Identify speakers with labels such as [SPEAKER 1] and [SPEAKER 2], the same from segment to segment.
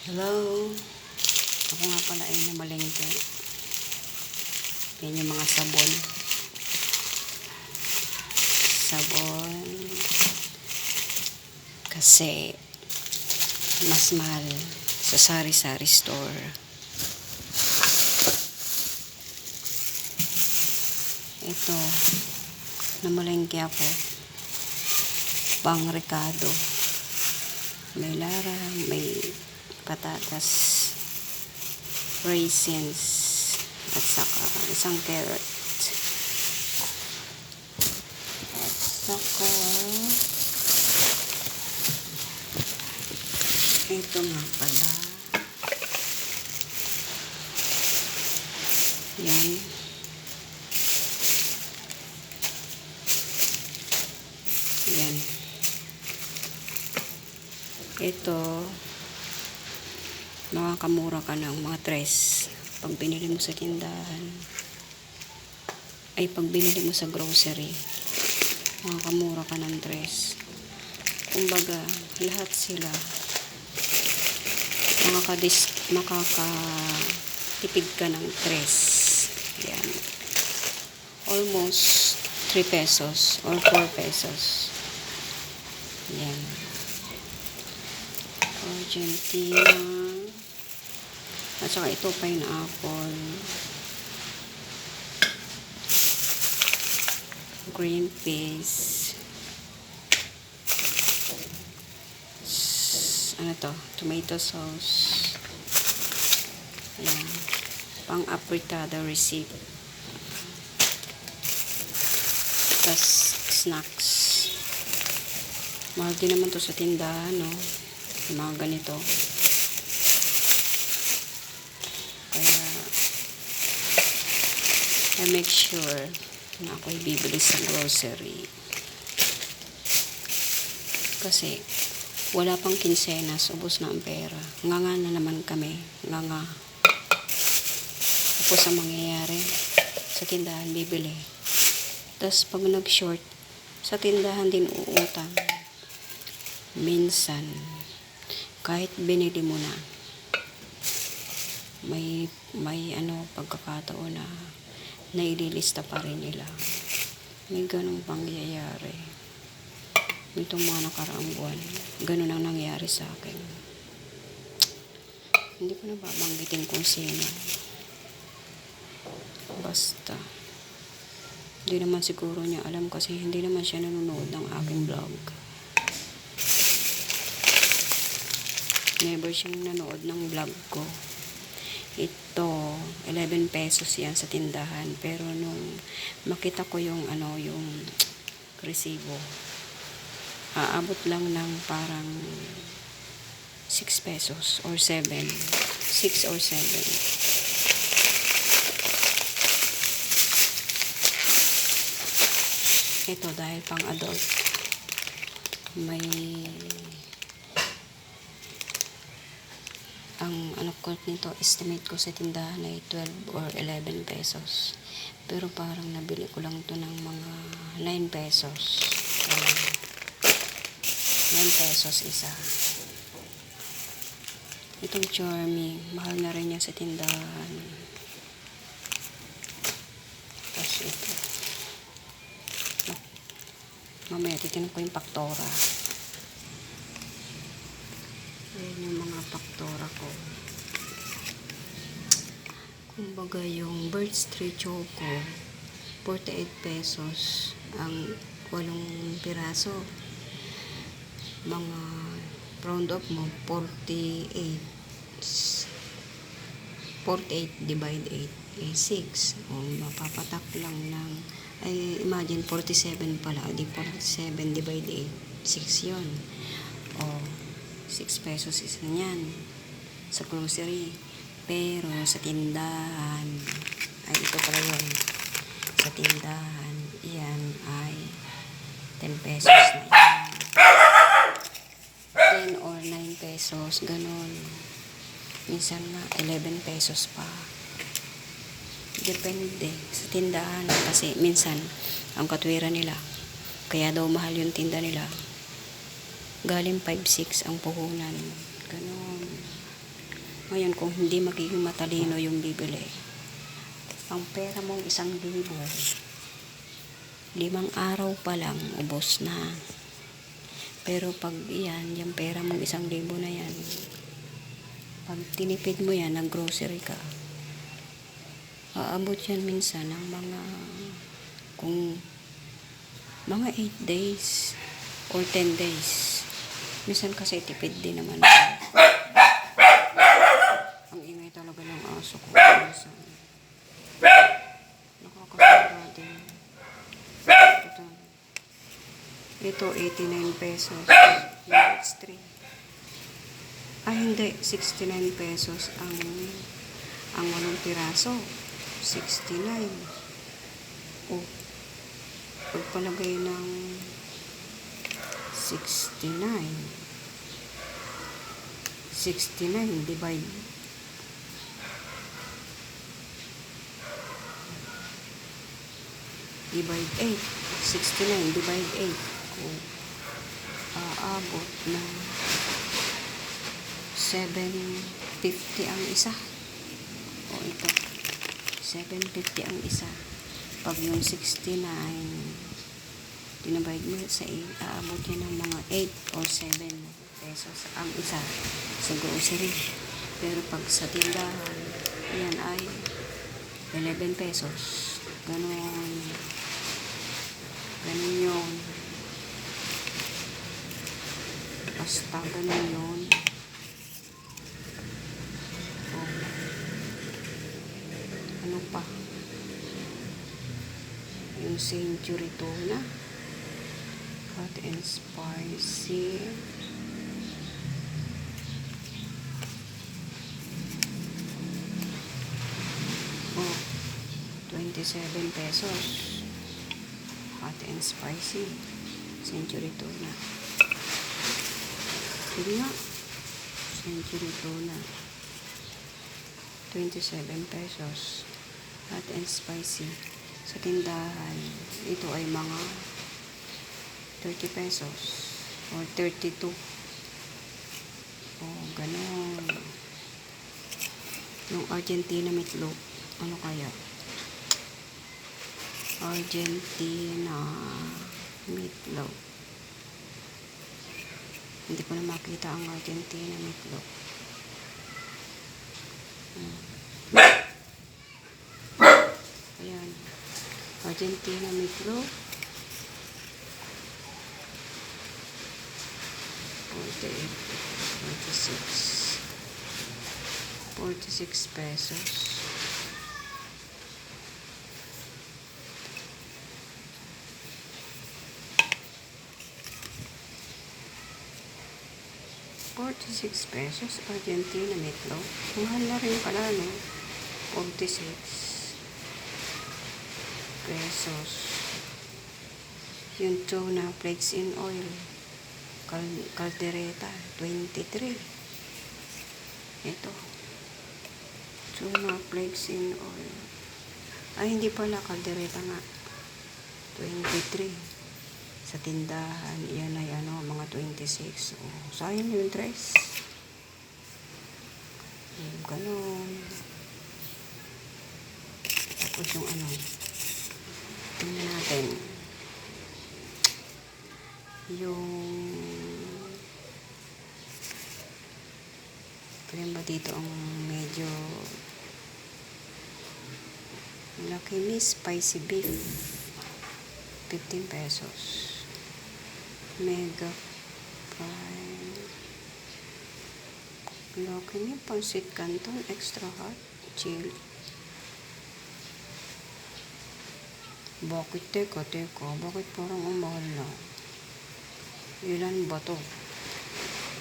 [SPEAKER 1] Hello, ako nga pala ay namalengke. Yan yung mga sabon. Kasi mas mahal sa sari-sari store. Ito, namalengke ako. Pang Ricardo. May larang, may patatas, raisins, at saka isang carrot. At saka ito nga pala. Yan. Yan. Ito, makakamura ka ng mga tres pag binili mo sa tindahan. Ay, pag binili mo sa grocery, makakamura ka ng tres. Kumbaga, lahat sila makakatipid ka ng tres. Yan. Almost 3 pesos or 4 pesos. Yan. Argentina. At saka ito, pineapple. Green peas. Ano to? Tomato sauce. Ayan. Pang-apritada receipt. Tas snacks. Mahal din naman to sa tindahan, no? Yung mga ganito. Kaya I make sure na ako'y bibili sa grocery. Kasi wala pang kinsenas, ubos na ang pera. Nganga na naman kami. Nganga. Tapos ang mangyayari, sa tindahan bibili. Tapos pag nag-short, sa tindahan din uutang. Minsan, kahit binili mo na, may pagkakataon na naililista pa rin nila. May ganong pangyayari. Itong mga nakaraang buwan, ganun ang nangyari sa akin. Hindi ko na babanggitin kung sino. Basta. Hindi naman siguro niya alam kasi hindi naman siya nanonood ng aking vlog. Never siyang nanood ng vlog ko. Ito, 11 pesos yan sa tindahan. Pero nung makita ko yung resibo, aabot lang ng parang 6 pesos or 7. 6 or 7. Ito dahil pang adult. May ang ko nito, estimate ko sa tindahan ay 12 or 11 pesos. Pero parang nabili ko lang to ng mga 9 pesos. 9 pesos isa. Itong Charming, mahal na rin yan sa tindahan. Tapos ito. Mamaya titignan ko yung Paktora. Ayan yung mga Paktora ko. Kumbaga yung Birds 3 Choco, 48 pesos ang 8 piraso. Mga round up mo, 48 divide 8 ay 6. O mapapatak lang ng, ay imagine 47 pala, di 47 divide 8, 6 yun. O 6 pesos isa niyan sa grocery. Pero sa tindahan ay ito pala yun. Sa tindahan yan ay 10 pesos na yan. 10 or 9 pesos ganun. Minsan nga 11 pesos pa. Depende sa tindahan kasi minsan ang katwiran nila, kaya daw mahal yung tinda nila, galing 5-6 ang puhunan. Ganon. Ngayon, kung hindi magiging matalino yung bibili, ang pera mong 1,000, 5 araw pa lang, ubos na. Pero pag yan, yung pera mong 1,000 na yan, pag tinipid mo yan, nag-grocery ka, aabot yan minsan ng kung mga 8 days or 10 days. Minsan kasi tipid din naman ako. Ang ingay talaga ng aso ko. Minsan. Nakakasara din. Ito, 89 pesos. Yung extreme. Hindi. 69 pesos ang 8 piraso. 69. Oh. Pagpalagay ng 69 divide 8. 69 divide 8. Kung aabot ng 750 ang isa. O ito. 750 ang isa. Pag yung 69 dinabide mo sa 8, aabot yan ng mga 8 or 7 pesos ang isa sa grocery. Pero pag sa tindahan, yan ay 11 pesos. Ganon yun. Basta ganon yun. Ano pa? Yung century tuna. Hot and spicy. Oh, 27 pesos. Hot and spicy. Century tuna. Sige nga. Century tuna. 27 pesos. Hot and spicy. Sa tindahan, ito ay mga 30 pesos or 32. Oh, ganon. Yung Argentina meatloaf, ano kaya? Argentina meatloaf. Hindi ko na makita ang Argentina meatloaf. Ayan. Argentina meatloaf. 46 pesos. $46 Argentina meatloaf. Mahal na rin pala, no? 46 pesos. Yung tuna flakes in oil. Caldereta, 23. Ito. Tuna flakes in oil. Ay, hindi pala. Caldereta nga. 23. Sa tindahan, yan ay mga 26. Oh, sayang yung dress. Ganon. Tapos yung tingnan natin. Yung kailan ba dito ang medyo Lucky Me spicy beef 15 pesos. Mega prime Lucky Me pancit canton extra hot chill. Bakit teka bakit parang ang mahal na? Ilan ba to?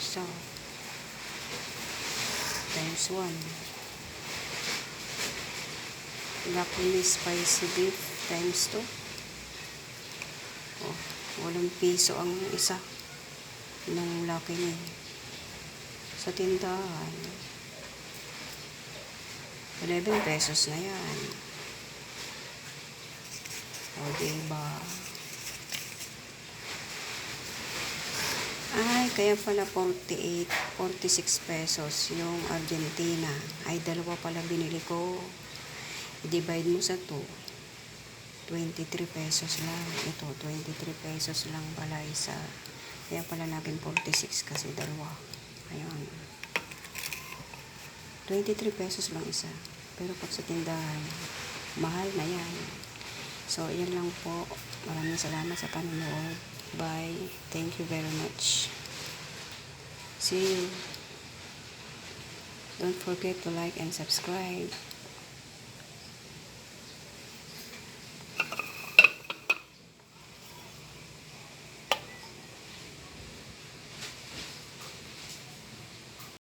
[SPEAKER 1] Isa times 1. Lucky Me spicy beef times 2. Oh, 8 piso ang isa ng Lucky Me sa tindahan. 11 pesos na yan. O diba? Ay, kaya pala 48, 46 pesos yung Argentina. Ay, dalawa pala binili ko. I-divide mo sa 2. 23 pesos lang. Ito, 23 pesos lang pala isa. Kaya pala naging 46 kasi dalawa. Ayan. 23 pesos lang isa. Pero pag sa tindahan, mahal na yan. So, yan lang po. Maraming salamat sa panonood. Bye. Thank you very much. See you. Don't forget to like and subscribe.